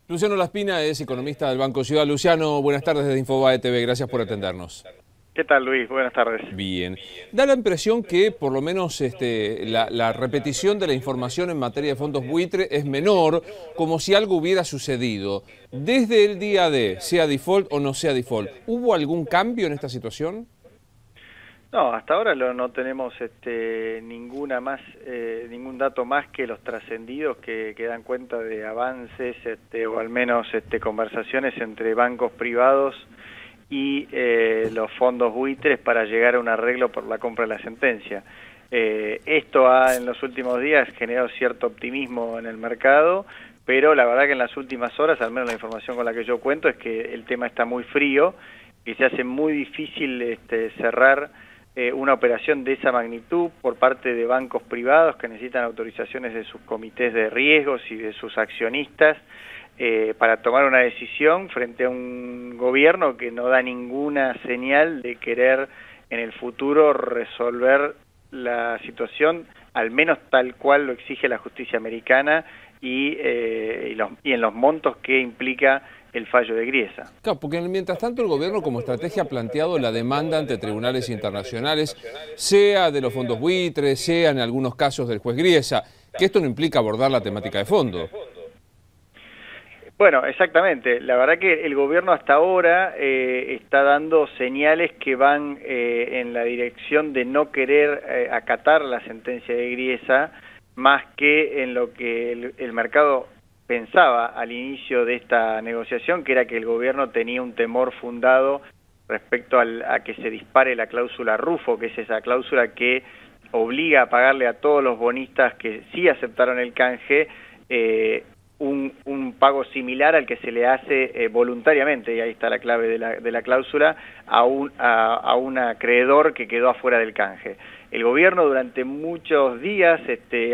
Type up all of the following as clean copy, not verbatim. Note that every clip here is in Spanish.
Luciano Laspina es economista del Banco Ciudad. Luciano, buenas tardes desde Infobae TV, gracias por atendernos. ¿Qué tal, Luis? Buenas tardes. Bien. Da la impresión que por lo menos la repetición de la información en materia de fondos buitre es menor, como si algo hubiera sucedido. Desde el día D, sea default o no sea default, ¿hubo algún cambio en esta situación? No, hasta ahora no tenemos ningún dato más que los trascendidos que dan cuenta de avances o al menos conversaciones entre bancos privados y los fondos buitres para llegar a un arreglo por la compra de la sentencia. Esto ha en los últimos días generado cierto optimismo en el mercado, pero la verdad que en las últimas horas, al menos la información con la que yo cuento, es que el tema está muy frío y se hace muy difícil cerrar una operación de esa magnitud por parte de bancos privados que necesitan autorizaciones de sus comités de riesgos y de sus accionistas para tomar una decisión frente a un gobierno que no da ninguna señal de querer en el futuro resolver la situación, al menos tal cual lo exige la justicia americana y en los montos que implica el fallo de Griesa. Claro, porque mientras tanto el gobierno como estrategia ha planteado la demanda ante tribunales internacionales, sea de los fondos buitres, sea en algunos casos del juez Griesa, que esto no implica abordar la temática de fondo. Bueno, exactamente. La verdad que el gobierno hasta ahora está dando señales que van en la dirección de no querer acatar la sentencia de Griesa, más que en lo que el mercado pensaba al inicio de esta negociación, que era que el gobierno tenía un temor fundado respecto a que se dispare la cláusula Rufo, que es esa cláusula que obliga a pagarle a todos los bonistas que sí aceptaron el canje un pago similar al que se le hace voluntariamente, y ahí está la clave de la cláusula, a un acreedor que quedó afuera del canje. El gobierno durante muchos días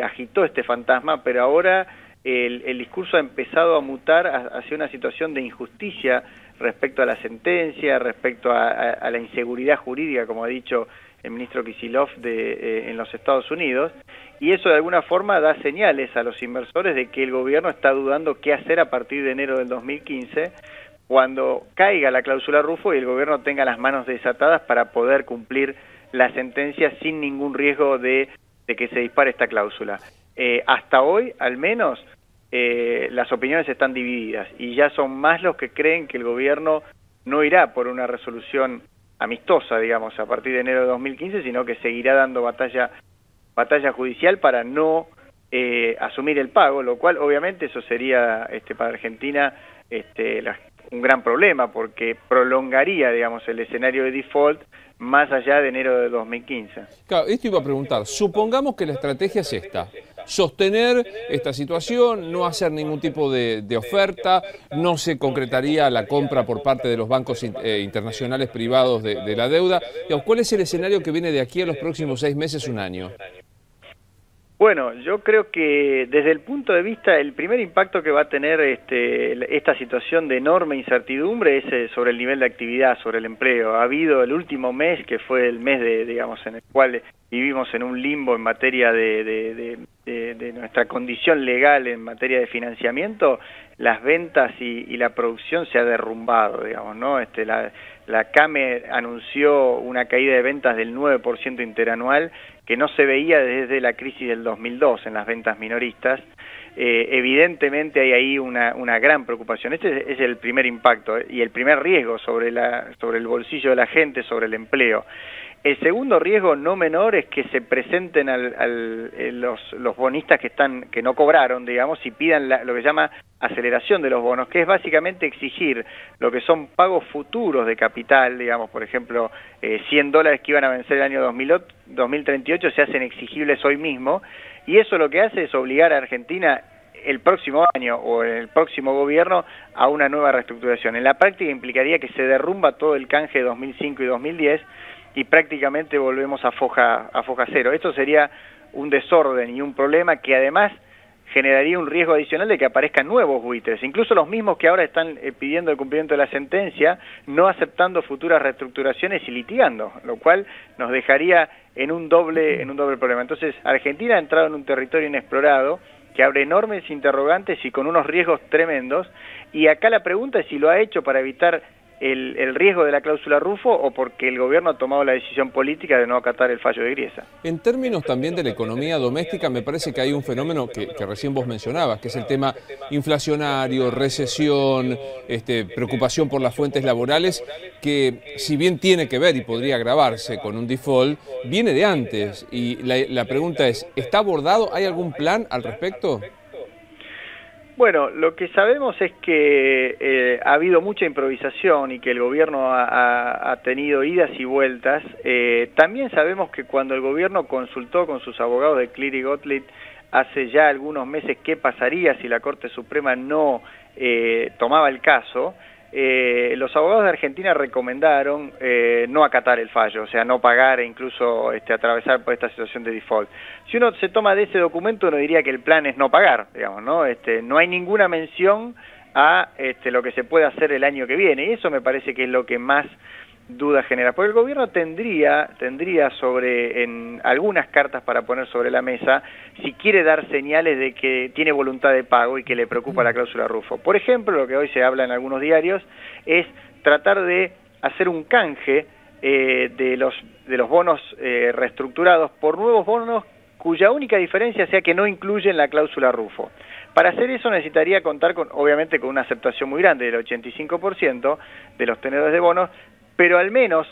agitó este fantasma, pero ahora el discurso ha empezado a mutar hacia una situación de injusticia respecto a la sentencia, respecto a la inseguridad jurídica, como ha dicho el ministro Kicillof en los Estados Unidos, y eso de alguna forma da señales a los inversores de que el gobierno está dudando qué hacer a partir de enero del 2015, cuando caiga la cláusula Rufo y el gobierno tenga las manos desatadas para poder cumplir la sentencia sin ningún riesgo de que se dispare esta cláusula. Hasta hoy, al menos, las opiniones están divididas y ya son más los que creen que el gobierno no irá por una resolución amistosa, digamos, a partir de enero de 2015, sino que seguirá dando batalla judicial para no asumir el pago, lo cual obviamente eso sería para Argentina un gran problema, porque prolongaría, digamos, el escenario de default más allá de enero de 2015. Claro, esto iba a preguntar, supongamos que la estrategia es esta: sostener esta situación, no hacer ningún tipo de oferta, no se concretaría la compra por parte de los bancos internacionales privados de la deuda. ¿Cuál es el escenario que viene de aquí a los próximos 6 meses, un año? Bueno, yo creo que desde el punto de vista, el primer impacto que va a tener esta situación de enorme incertidumbre es sobre el nivel de actividad, sobre el empleo. Ha habido el último mes, que fue el mes digamos, en el cual vivimos en un limbo en materia de nuestra condición legal en materia de financiamiento. Las ventas y la producción se ha derrumbado, digamos, ¿no? La CAME anunció una caída de ventas del 9% interanual que no se veía desde la crisis del 2002 en las ventas minoristas. Evidentemente hay ahí una gran preocupación. Este es el primer impacto y el primer riesgo sobre el bolsillo de la gente, sobre el empleo. El segundo riesgo no menor es que se presenten los bonistas que no cobraron, digamos, y pidan lo que se llama aceleración de los bonos, que es básicamente exigir lo que son pagos futuros de capital, digamos, por ejemplo, $100 que iban a vencer el año 2038 se hacen exigibles hoy mismo, y eso lo que hace es obligar a Argentina el próximo año o el próximo gobierno a una nueva reestructuración. En la práctica implicaría que se derrumba todo el canje de 2005 y 2010 y prácticamente volvemos a foja cero. Esto sería un desorden y un problema que además generaría un riesgo adicional de que aparezcan nuevos buitres, incluso los mismos que ahora están pidiendo el cumplimiento de la sentencia, no aceptando futuras reestructuraciones y litigando, lo cual nos dejaría en un doble problema. Entonces, Argentina ha entrado en un territorio inexplorado que abre enormes interrogantes y con unos riesgos tremendos. Y acá la pregunta es si lo ha hecho para evitar el riesgo de la cláusula Rufo o porque el gobierno ha tomado la decisión política de no acatar el fallo de Griesa. En términos también de la economía doméstica, me parece que hay un fenómeno que recién vos mencionabas, que es el tema inflacionario, recesión, preocupación por las fuentes laborales, que si bien tiene que ver y podría agravarse con un default, viene de antes. Y la pregunta es, ¿está abordado? ¿Hay algún plan al respecto? Bueno, lo que sabemos es que ha habido mucha improvisación y que el gobierno ha tenido idas y vueltas. También sabemos que cuando el gobierno consultó con sus abogados de Cleary Gottlieb hace ya algunos meses qué pasaría si la Corte Suprema no tomaba el caso, los abogados de Argentina recomendaron no acatar el fallo, o sea, no pagar e incluso atravesar por esta situación de default. Si uno se toma de ese documento, uno diría que el plan es no pagar, digamos, ¿no? No hay ninguna mención a lo que se puede hacer el año que viene, y eso me parece que es lo que más duda genera, porque el gobierno tendría en algunas cartas para poner sobre la mesa si quiere dar señales de que tiene voluntad de pago y que le preocupa la cláusula Rufo. Por ejemplo, lo que hoy se habla en algunos diarios es tratar de hacer un canje de los bonos reestructurados por nuevos bonos cuya única diferencia sea que no incluyen la cláusula Rufo. Para hacer eso necesitaría contar obviamente con una aceptación muy grande del 85% de los tenedores de bonos, pero al menos,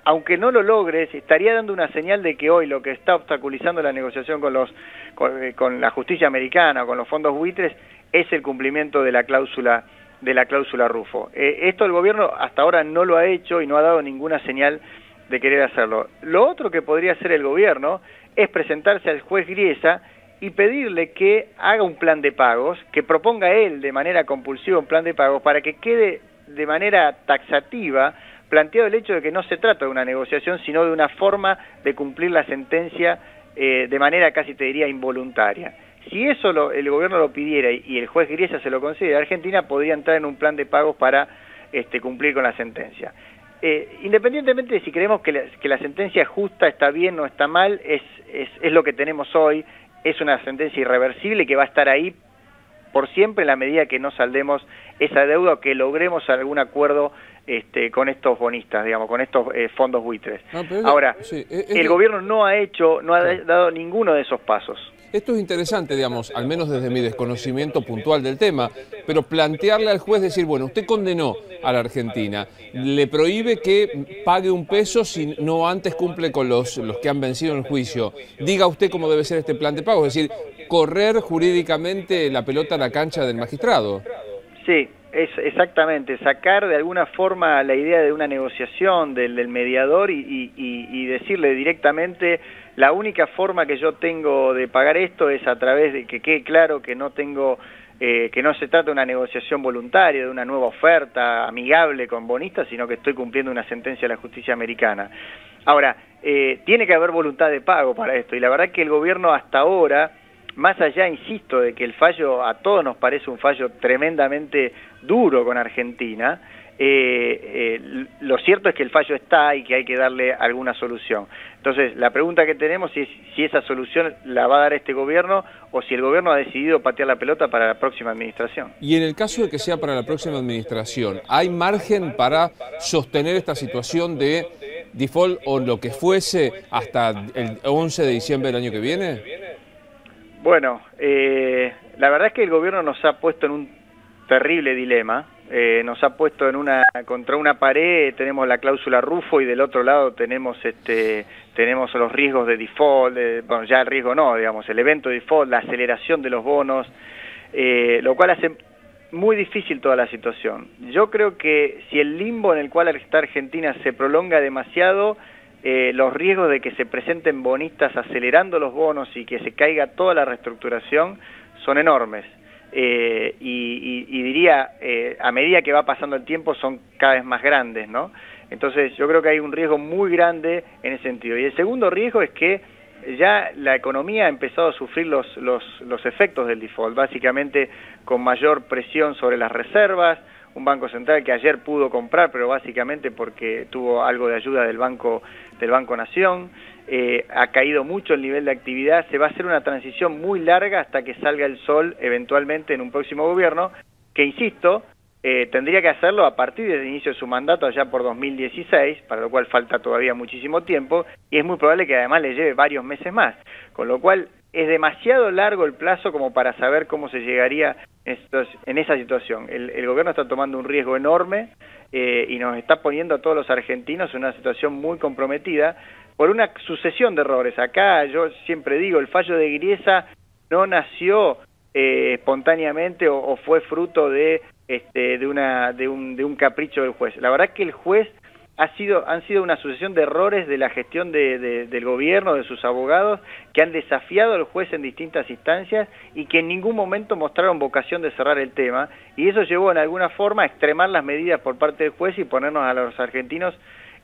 aunque no lo logres, estaría dando una señal de que hoy lo que está obstaculizando la negociación con la justicia americana o con los fondos buitres es el cumplimiento de la cláusula Rufo. Esto el gobierno hasta ahora no lo ha hecho y no ha dado ninguna señal de querer hacerlo. Lo otro que podría hacer el gobierno es presentarse al juez Griesa y pedirle que haga un plan de pagos, que proponga él de manera compulsiva un plan de pagos para que quede de manera taxativa planteado el hecho de que no se trata de una negociación, sino de una forma de cumplir la sentencia de manera casi te diría involuntaria. Si eso el gobierno lo pidiera y el juez Griesa se lo concede, Argentina podría entrar en un plan de pagos para cumplir con la sentencia. Independientemente de si creemos que la sentencia es justa, está bien o está mal, es lo que tenemos hoy, es una sentencia irreversible que va a estar ahí por siempre en la medida que no saldemos esa deuda o que logremos algún acuerdo con estos bonistas, digamos, con estos fondos buitres. Ahora, sí, el gobierno no ha dado ninguno de esos pasos. Esto es interesante, digamos, al menos desde mi desconocimiento puntual del tema, pero plantearle al juez, decir, bueno, usted condenó a la Argentina, le prohíbe que pague un peso si no antes cumple con los que han vencido en el juicio. Diga usted cómo debe ser este plan de pago, es decir, correr jurídicamente la pelota a la cancha del magistrado. Sí, es exactamente, sacar de alguna forma la idea de una negociación del mediador y decirle directamente la única forma que yo tengo de pagar esto es a través de que quede claro que no tengo que no se trata de una negociación voluntaria, de una nueva oferta amigable con bonistas, sino que estoy cumpliendo una sentencia de la justicia americana. Ahora, tiene que haber voluntad de pago para esto, y la verdad que el gobierno hasta ahora, más allá, insisto, de que el fallo a todos nos parece un fallo tremendamente duro con Argentina, lo cierto es que el fallo está y que hay que darle alguna solución. Entonces, la pregunta que tenemos es si esa solución la va a dar este gobierno o si el gobierno ha decidido patear la pelota para la próxima administración. Y en el caso de que sea para la próxima administración, ¿hay margen para sostener esta situación de default o lo que fuese hasta el 11 de diciembre del año que viene? Bueno, la verdad es que el gobierno nos ha puesto en un terrible dilema. Nos ha puesto contra una pared, tenemos la cláusula Rufo y del otro lado tenemos los riesgos de default, bueno, ya el riesgo no, digamos, el evento de default, la aceleración de los bonos, lo cual hace muy difícil toda la situación. Yo creo que si el limbo en el cual está Argentina se prolonga demasiado, los riesgos de que se presenten bonistas acelerando los bonos y que se caiga toda la reestructuración son enormes. Y diría, a medida que va pasando el tiempo son cada vez más grandes, ¿no? Entonces yo creo que hay un riesgo muy grande en ese sentido. Y el segundo riesgo es que ya la economía ha empezado a sufrir los efectos del default, básicamente con mayor presión sobre las reservas, un Banco Central que ayer pudo comprar, pero básicamente porque tuvo algo de ayuda del Banco Nación, ha caído mucho el nivel de actividad, se va a hacer una transición muy larga hasta que salga el sol eventualmente en un próximo gobierno, que insisto, tendría que hacerlo a partir del inicio de su mandato allá por 2016, para lo cual falta todavía muchísimo tiempo, y es muy probable que además le lleve varios meses más, con lo cual es demasiado largo el plazo como para saber cómo se llegaría en esa situación. El gobierno está tomando un riesgo enorme y nos está poniendo a todos los argentinos en una situación muy comprometida por una sucesión de errores. Acá yo siempre digo, el fallo de Griesa no nació espontáneamente o fue fruto de un capricho del juez. La verdad que el juez han sido una sucesión de errores de la gestión del gobierno, de sus abogados, que han desafiado al juez en distintas instancias y que en ningún momento mostraron vocación de cerrar el tema, y eso llevó en alguna forma a extremar las medidas por parte del juez y ponernos a los argentinos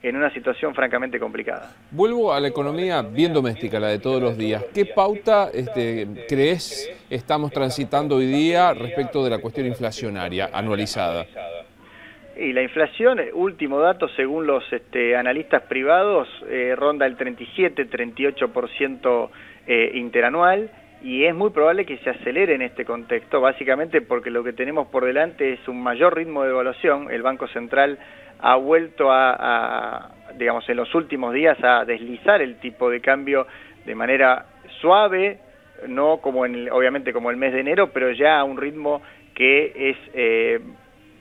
en una situación francamente complicada. Vuelvo a la economía bien doméstica, la de todos los días. ¿Qué pauta crees estamos transitando hoy día respecto de la cuestión inflacionaria anualizada? Y la inflación, último dato, según los analistas privados, ronda el 37-38% interanual, y es muy probable que se acelere en este contexto, básicamente porque lo que tenemos por delante es un mayor ritmo de devaluación. El Banco Central ha vuelto digamos, en los últimos días a deslizar el tipo de cambio de manera suave, no como obviamente como el mes de enero, pero ya a un ritmo que es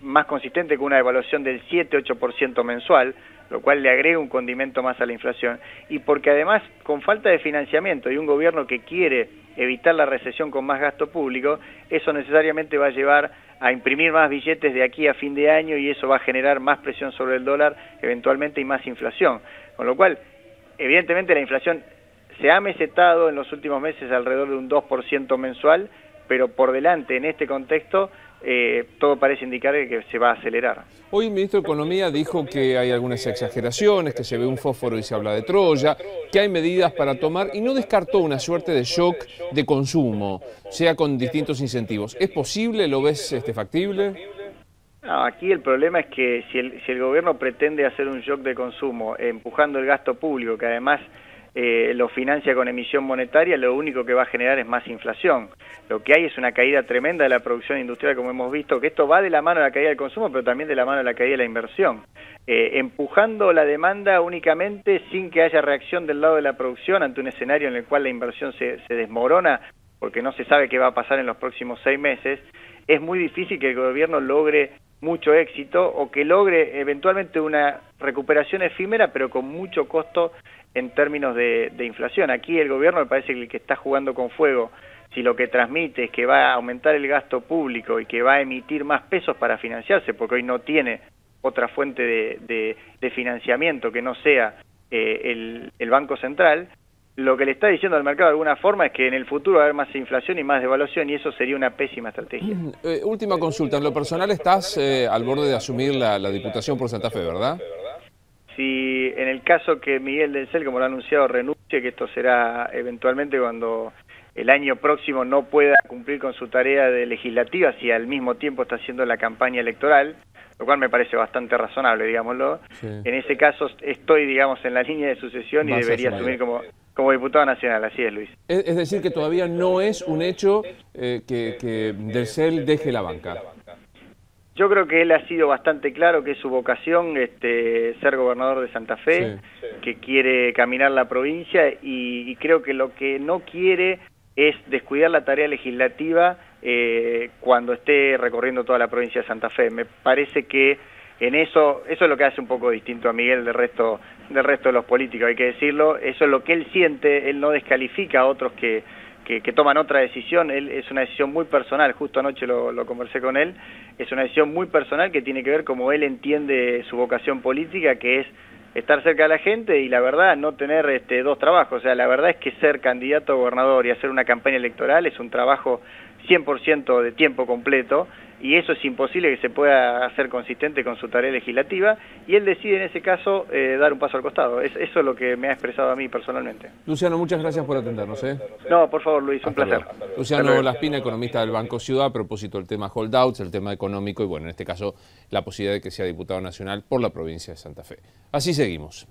más consistente con una devaluación del 7-8% mensual, lo cual le agrega un condimento más a la inflación, y porque además con falta de financiamiento y un gobierno que quiere evitar la recesión con más gasto público, eso necesariamente va a llevar a imprimir más billetes de aquí a fin de año, y eso va a generar más presión sobre el dólar eventualmente y más inflación, con lo cual evidentemente la inflación se ha mesetado en los últimos meses alrededor de un 2% mensual, pero por delante en este contexto todo parece indicar que se va a acelerar. Hoy el ministro de Economía dijo que hay algunas exageraciones, que se ve un fósforo y se habla de Troya, que hay medidas para tomar, y no descartó una suerte de shock de consumo, sea con distintos incentivos. ¿Es posible? ¿Lo ves factible? No, aquí el problema es que si el gobierno pretende hacer un shock de consumo empujando el gasto público, que además lo financia con emisión monetaria, lo único que va a generar es más inflación. Lo que hay es una caída tremenda de la producción industrial, como hemos visto, que esto va de la mano de la caída del consumo, pero también de la mano de la caída de la inversión. Empujando la demanda únicamente sin que haya reacción del lado de la producción ante un escenario en el cual la inversión se desmorona, porque no se sabe qué va a pasar en los próximos 6 meses, es muy difícil que el gobierno logre mucho éxito o que logre eventualmente una recuperación efímera, pero con mucho costo en términos de inflación. Aquí el gobierno me parece que el que está jugando con fuego, si lo que transmite es que va a aumentar el gasto público y que va a emitir más pesos para financiarse, porque hoy no tiene otra fuente de financiamiento que no sea el Banco Central, lo que le está diciendo al mercado de alguna forma es que en el futuro va a haber más inflación y más devaluación, y eso sería una pésima estrategia. Última consulta, en lo personal estás al borde de asumir la Diputación por Santa Fe, ¿verdad? Si en el caso que Miguel del Cel, como lo ha anunciado, renuncie, que esto será eventualmente cuando el año próximo no pueda cumplir con su tarea de legislativa, si al mismo tiempo está haciendo la campaña electoral, lo cual me parece bastante razonable, digámoslo. Sí. En ese caso estoy, digamos, en la línea de sucesión y debería asumir como diputado nacional, así es, Luis. Es decir, que todavía no es un hecho que del Cel deje la banca. Yo creo que él ha sido bastante claro que es su vocación ser gobernador de Santa Fe, sí. Que quiere caminar la provincia y creo que lo que no quiere es descuidar la tarea legislativa cuando esté recorriendo toda la provincia de Santa Fe. Me parece que en eso es lo que hace un poco distinto a Miguel del resto de los políticos, hay que decirlo. Eso es lo que él siente, él no descalifica a otros que toman otra decisión. Él es una decisión muy personal, justo anoche lo conversé con él, es una decisión muy personal que tiene que ver como él entiende su vocación política, que es estar cerca de la gente y la verdad no tener dos trabajos. O sea, la verdad es que ser candidato a gobernador y hacer una campaña electoral es un trabajo 100% de tiempo completo, y eso es imposible que se pueda hacer consistente con su tarea legislativa, y él decide en ese caso dar un paso al costado. Eso es lo que me ha expresado a mí personalmente. Luciano, muchas gracias por atendernos. No, por favor, Luis, un placer. Luciano Laspina, economista del Banco Ciudad, a propósito del tema holdouts, el tema económico y, bueno, en este caso, la posibilidad de que sea diputado nacional por la provincia de Santa Fe. Así seguimos.